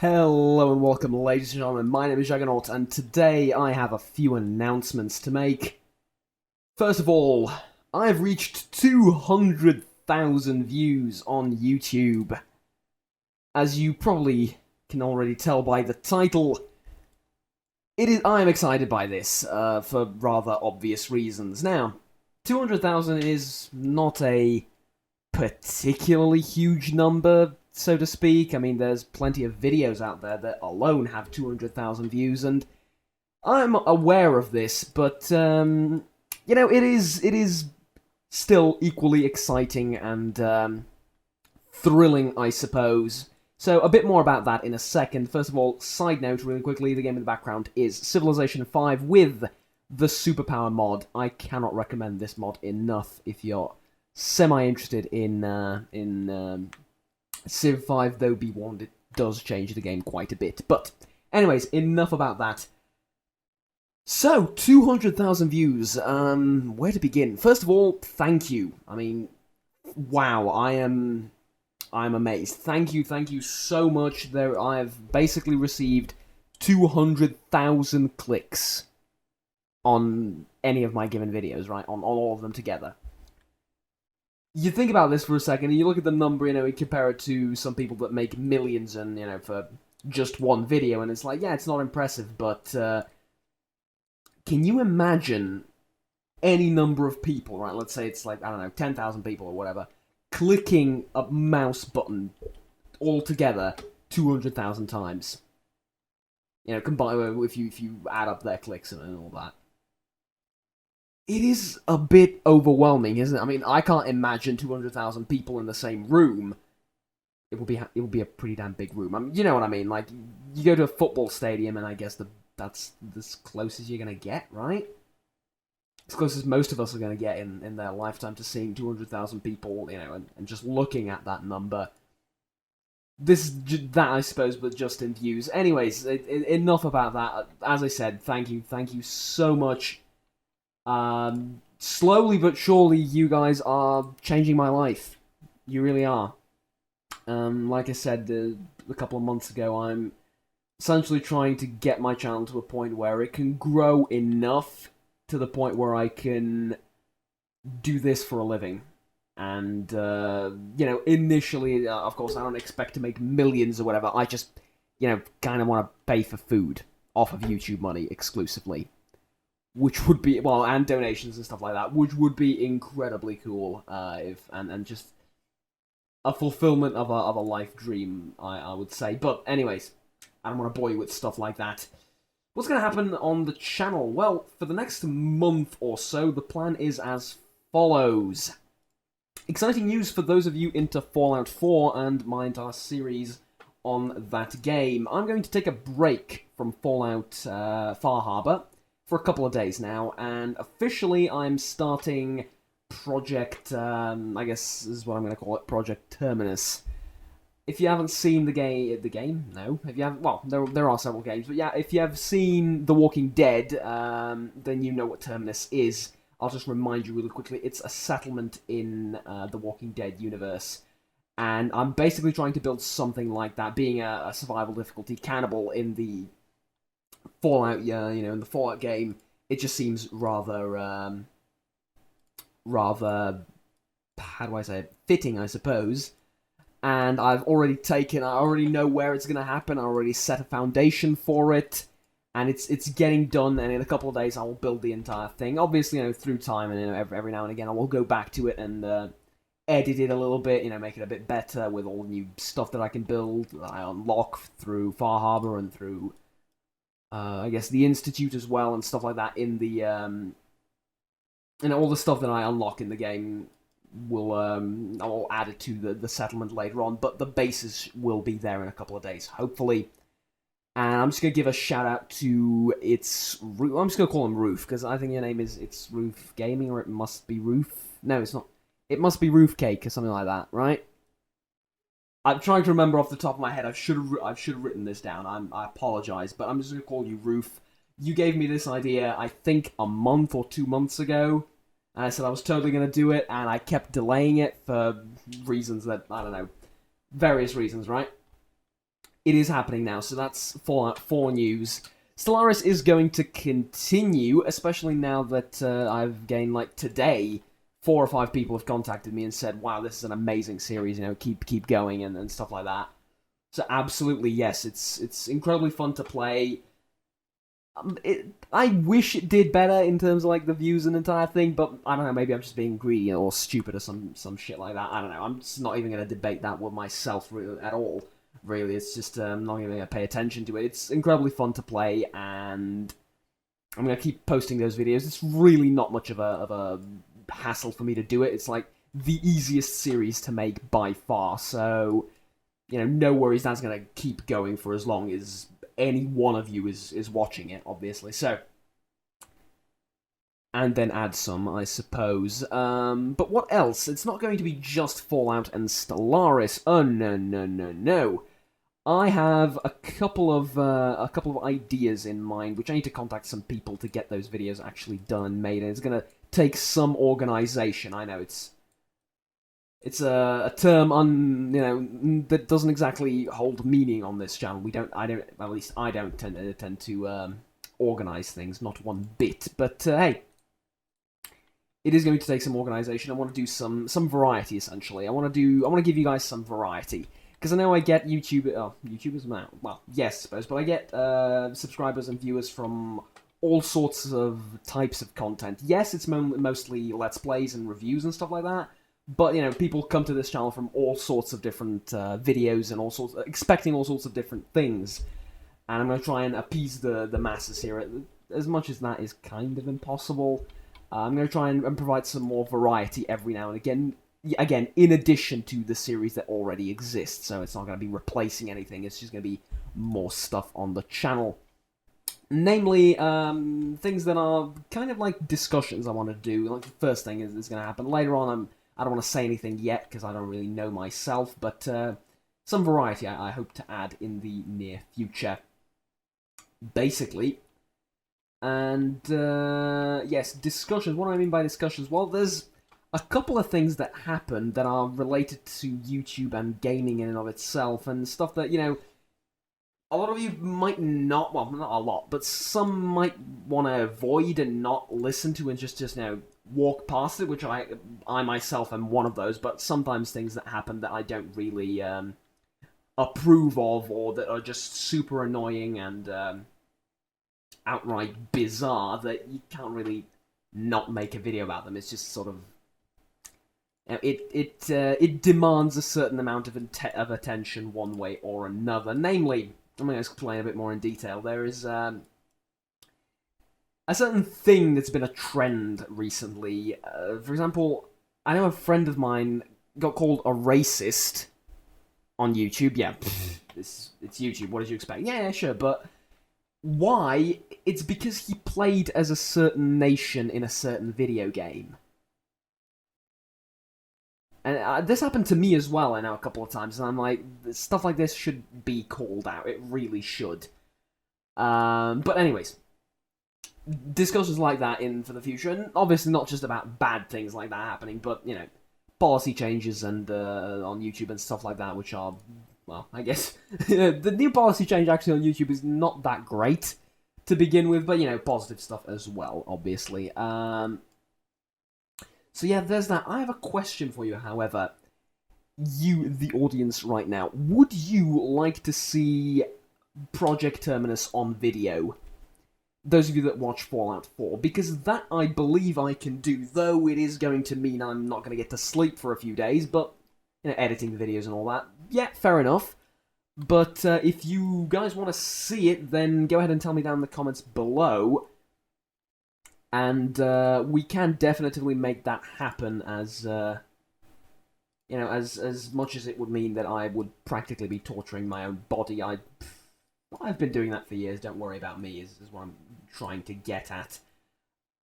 Hello and welcome, ladies and gentlemen. My name is Juggernaut, and today I have a few announcements to make. First of all, I have reached 200,000 views on YouTube. As you probably can already tell by the title, I am excited by this, for rather obvious reasons. Now, 200,000 is not a particularly huge number, so to speak. I mean, there's plenty of videos out there that alone have 200,000 views, and I'm aware of this, but, it is still equally exciting and thrilling, I suppose. So, a bit more about that in a second. First of all, side note, really quickly, the game in the background is Civilization 5 with the Superpower mod. I cannot recommend this mod enough if you're semi-interested in Civ 5, though be warned, it does change the game quite a bit. But, anyways, enough about that. So, 200,000 views. Where to begin? First of all, thank you. I mean, wow, I'm amazed. Thank you so much. I have basically received 200,000 clicks on any of my given videos, right? On all of them together. You think about this for a second, and you look at the number, and compare it to some people that make millions and, for just one video, and it's like, yeah, it's not impressive, but, can you imagine any number of people, right? Let's say it's like, I don't know, 10,000 people or whatever, clicking a mouse button altogether 200,000 times. Combine if you add up their clicks and all that. It is a bit overwhelming, isn't it? I mean, I can't imagine 200,000 people in the same room. It would be a pretty damn big room. I mean, you know what I mean? Like, you go to a football stadium, and I guess that's as close as you're gonna get, right? As close as most of us are gonna get in their lifetime to seeing 200,000 people, and just looking at that number. That, I suppose, but just in views. Anyways, enough about that. As I said, thank you so much. Slowly but surely, you guys are changing my life. You really are. Like I said a couple of months ago, I'm essentially trying to get my channel to a point where it can grow enough to the point where I can do this for a living. And, initially, of course, I don't expect to make millions or whatever. I just, kind of want to pay for food off of YouTube money exclusively. Which would be, well, and donations and stuff like that, which would be incredibly cool, and just a fulfillment of a life dream, I would say. But anyways, I don't want to bore you with stuff like that. What's going to happen on the channel? Well, for the next month or so, the plan is as follows. Exciting news for those of you into Fallout 4 and my entire series on that game. I'm going to take a break from Fallout Far Harbor for a couple of days now, and officially I'm starting Project, I guess is what I'm going to call it, Project Terminus. If you haven't seen the game? No. If you haven't, well, there are several games, but yeah, if you have seen The Walking Dead, then you know what Terminus is. I'll just remind you really quickly, it's a settlement in the Walking Dead universe, and I'm basically trying to build something like that, being a survival difficulty cannibal in the Fallout, in the Fallout game. It just seems rather, how do I say it, fitting, I suppose. And I already know where it's going to happen, I already set a foundation for it, and it's getting done, and in a couple of days I will build the entire thing. Obviously, through time, and every now and again I will go back to it and edit it a little bit, make it a bit better with all the new stuff that I can build, that I unlock through Far Harbor and through I guess the Institute as well, and stuff like that in the, all the stuff that I unlock in the game I'll add it to the settlement later on, but the bases will be there in a couple of days, hopefully. And I'm just going to give a shout out to I'm just going to call him Roof, because I think your name is, it's Roof Gaming, or it must be Roof. No, it's not. It must be Roof Cake, or something like that, right? I'm trying to remember off the top of my head. I should have written this down. I apologize, but I'm just going to call you Roof. You gave me this idea, I think, a month or 2 months ago, and I said I was totally going to do it, and I kept delaying it for reasons that, I don't know, various reasons, right? it is happening now, so that's Fallout 4 news. Stellaris is going to continue, especially now that I've gained, like, today, 4 or 5 people have contacted me and said, wow, this is an amazing series, you know, keep going, and stuff like that. So absolutely, yes, it's incredibly fun to play. I wish it did better in terms of, like, the views and the entire thing, but I don't know, maybe I'm just being greedy or stupid or some shit like that. I don't know, I'm just not even going to debate that with myself really, at all. Really, it's just not even going to pay attention to it. It's incredibly fun to play, and I'm going to keep posting those videos. It's really not much of a hassle for me to do it. It's like the easiest series to make by far, so, you know, no worries, that's going to keep going for as long as any one of you is watching it, obviously. So, and then add some, I suppose. But what else? It's not going to be just Fallout and Stellaris. Oh, no. I have a couple of ideas in mind, which I need to contact some people to get those videos actually done and made, and it's going to take some organization. I know it's a term that doesn't exactly hold meaning on this channel. At least I don't tend to organize things, not one bit. But hey, it is going to take some organization. I want to do some variety, essentially. I want to give you guys some variety. Because I know I get YouTubers now. Well, yes, I suppose, but I get subscribers and viewers from all sorts of types of content. Yes, it's mostly Let's Plays and reviews and stuff like that, but, you know, people come to this channel from all sorts of different videos and expecting all sorts of different things. And I'm going to try and appease the masses here, as much as that is kind of impossible. I'm going to try and provide some more variety every now and again. Again, in addition to the series that already exists, so it's not going to be replacing anything, it's just going to be more stuff on the channel. Namely, things that are kind of like discussions I want to do. Like, the first thing is going to happen later on. I don't want to say anything yet, because I don't really know myself, but some variety I hope to add in the near future. Basically. And, yes, discussions. What do I mean by discussions? Well, there's a couple of things that happen that are related to YouTube and gaming in and of itself, and stuff that, you know, a lot of you might not, well, not a lot, but some might want to avoid and not listen to and just you know, walk past it, which I myself am one of those, but sometimes things that happen that I don't really approve of, or that are just super annoying and outright bizarre, that you can't really not make a video about them. It's just sort of, it demands a certain amount of attention one way or another. Namely, I'm going to explain a bit more in detail. There is a certain thing that's been a trend recently. For example, I know a friend of mine got called a racist on YouTube. Yeah, it's YouTube. What did you expect? Yeah, sure, but why? It's because he played as a certain nation in a certain video game. And this happened to me as well, I know, a couple of times, and I'm like, stuff like this should be called out. It really should. But anyways, discussions like that in for the future, and obviously not just about bad things like that happening, but, you know, policy changes and on YouTube and stuff like that, which are, well, I guess, the new policy change actually on YouTube is not that great to begin with, but, you know, positive stuff as well, obviously. So yeah, there's that. I have a question for you, however. You, the audience right now, would you like to see Project Terminus on video? Those of you that watch Fallout 4, because that I believe I can do, though it is going to mean I'm not going to get to sleep for a few days, but, you know, editing the videos and all that, yeah, fair enough. But if you guys want to see it, then go ahead and tell me down in the comments below. And we can definitively make that happen, as you know, as much as it would mean that I would practically be torturing my own body. I've been doing that for years. Don't worry about me. Is what I'm trying to get at.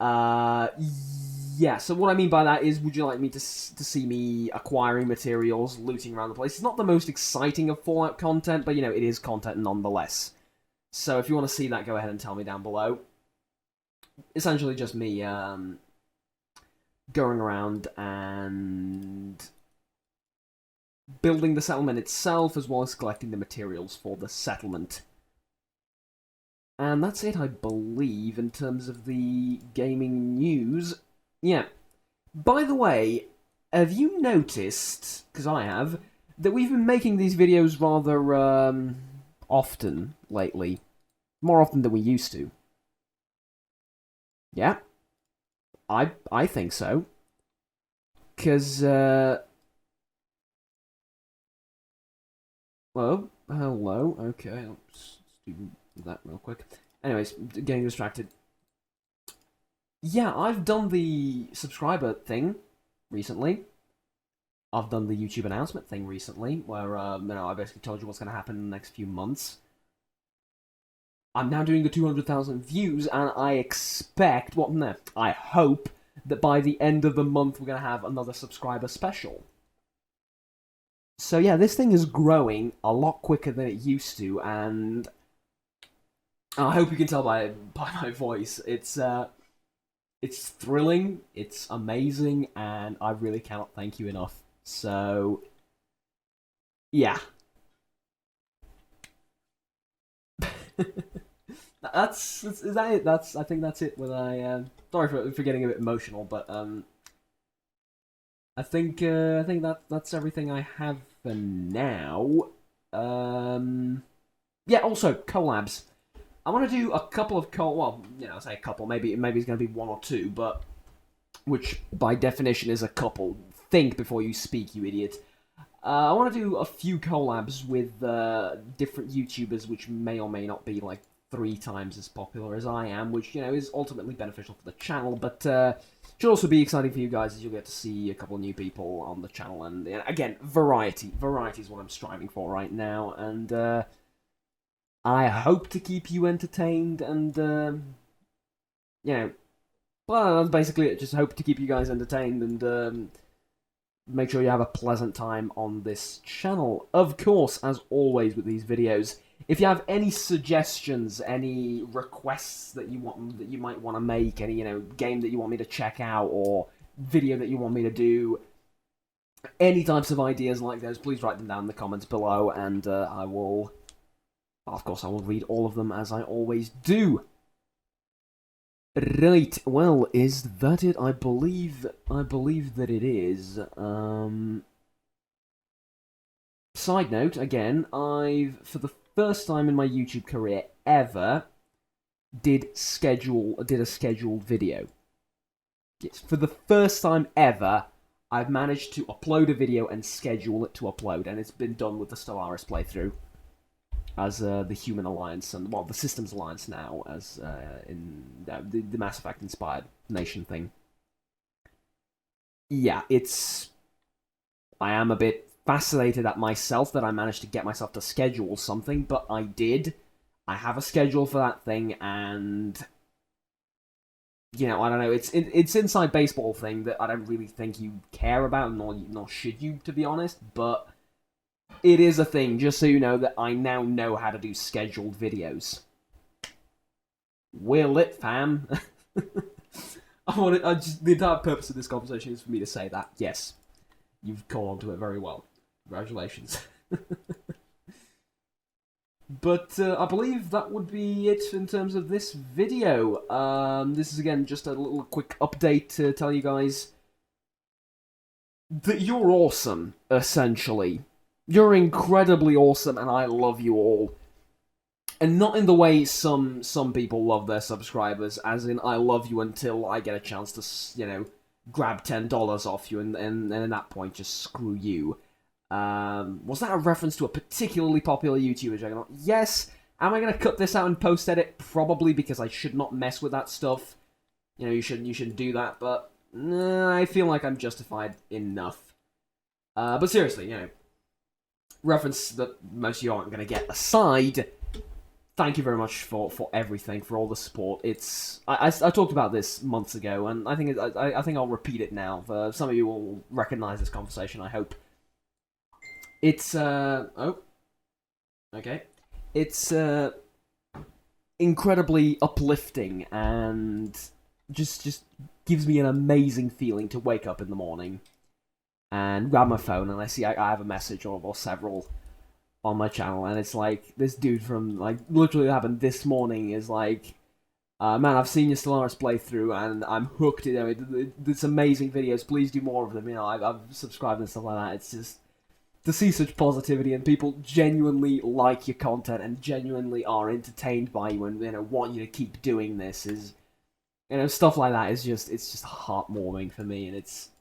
Yeah. So what I mean by that is, would you like me to see me acquiring materials, looting around the place? It's not the most exciting of Fallout content, but, you know, it is content nonetheless. So if you want to see that, go ahead and tell me down below. Essentially just me going around and building the settlement itself, as well as collecting the materials for the settlement. And that's it, I believe, in terms of the gaming news. Yeah. By the way, have you noticed, because I have, that we've been making these videos rather, often lately? More often than we used to. Yeah. I think so. Because, Hello? Hello? Okay, let's do that real quick. Anyways, getting distracted. Yeah, I've done the subscriber thing recently. I've done the YouTube announcement thing recently, where, I basically told you what's going to happen in the next few months. I'm now doing the 200,000 views, and I expect, well, no, I hope that by the end of the month we're going to have another subscriber special. So yeah, this thing is growing a lot quicker than it used to, and I hope you can tell by my voice. It's thrilling, it's amazing, and I really cannot thank you enough. So yeah. That's is that it? I think that's it. When sorry for getting a bit emotional, but I think that's everything I have for now. Yeah. Also, collabs. I want to do a couple of I say a couple. Maybe it's going to be one or two, but which by definition is a couple. Think before you speak, you idiot. I want to do a few collabs with different YouTubers, which may or may not be like 3 times as popular as I am, which is ultimately beneficial for the channel, but should also be exciting for you guys as you'll get to see a couple of new people on the channel, and again, variety is what I'm striving for right now, and I hope to keep you entertained, and well, that's basically it. Just hope to keep you guys entertained, and make sure you have a pleasant time on this channel. Of course, as always with these videos, if you have any suggestions, any requests that you might want to make, any game that you want me to check out, or video that you want me to do, any types of ideas like those, please write them down in the comments below, and I will read all of them as I always do. Right, well, is that it? I believe that it is. Side note, again, for the first time in my YouTube career ever, did a scheduled video. Yes, for the first time ever, I've managed to upload a video and schedule it to upload, and it's been done with the Stellaris playthrough as the Human Alliance, and the Systems Alliance now, as in the Mass Effect inspired nation thing. Yeah, I am a bit fascinated at myself that I managed to get myself to schedule something, but I did. I have a schedule for that thing, and I don't know. It's inside baseball thing that I don't really think you care about, nor should you, to be honest. But it is a thing. Just so you know that I now know how to do scheduled videos. Will it, fam? The entire purpose of this conversation is for me to say that. Yes, you've caught on to it very well. Congratulations. But I believe that would be it in terms of this video. This is, again, just a little quick update to tell you guys that you're awesome, essentially. You're incredibly awesome, and I love you all. And not in the way some people love their subscribers, as in, I love you until I get a chance to, grab $10 off you, and at that point, just screw you. Was that a reference to a particularly popular YouTuber, Juggernaut? Yes. Am I going to cut this out and post-edit? Probably, because I should not mess with that stuff. You shouldn't do that, but I feel like I'm justified enough. But seriously, reference that most of you aren't going to get aside, thank you very much for everything, for all the support. I talked about this months ago, and I think I'll repeat it now. Some of you will recognize this conversation, I hope. It's It's incredibly uplifting, and just gives me an amazing feeling to wake up in the morning and grab my phone, and I see I have a message or several on my channel, and it's like, this dude from, like, literally happened this morning is like, man, I've seen your Stellaris playthrough, and I'm hooked. You know, it's amazing videos. Please do more of them. You know, I've subscribed and stuff like that. It's just to see such positivity and people genuinely like your content and genuinely are entertained by you and, you know, want you to keep doing this is, you know, stuff like that is just, it's just heartwarming for me, and it's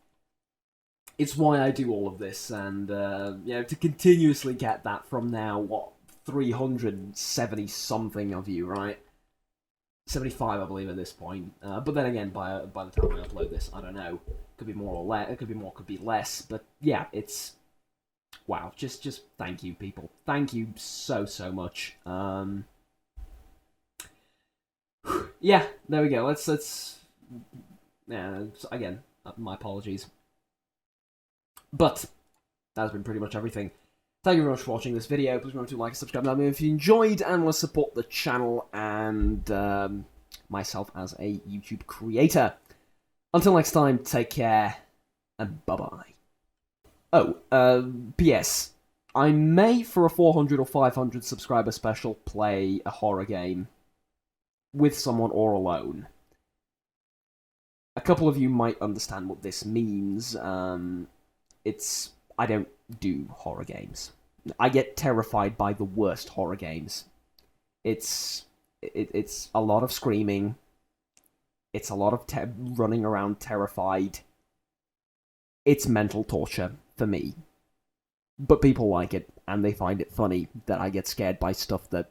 why I do all of this, and you know, to continuously get that from now, what, 370 something of you, right? 75, I believe, at this point. But then again, by the time I upload this, I don't know. Could be more or less. It could be more. Could be less. But yeah, it's wow. Just thank you, people. Thank you so much. Yeah, there we go. Let's. Yeah, again, my apologies. But that's been pretty much everything. Thank you very much for watching this video. Please remember to like and subscribe down below if you enjoyed and want to support the channel and myself as a YouTube creator. Until next time, take care and bye-bye. Oh, P.S. I may, for a 400 or 500 subscriber special, play a horror game with someone or alone. A couple of you might understand what this means. I don't do horror games. I get terrified by the worst horror games. It's a lot of screaming. It's a lot of running around terrified. It's mental torture for me. But people like it, and they find it funny that I get scared by stuff that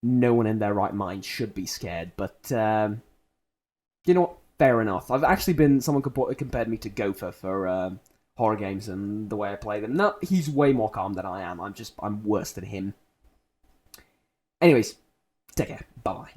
no one in their right mind should be scared. But, you know what? Fair enough. I've actually been... Someone compared me to Gopher for horror games and the way I play them. No, he's way more calm than I am. I'm worse than him. Anyways, take care. Bye-bye.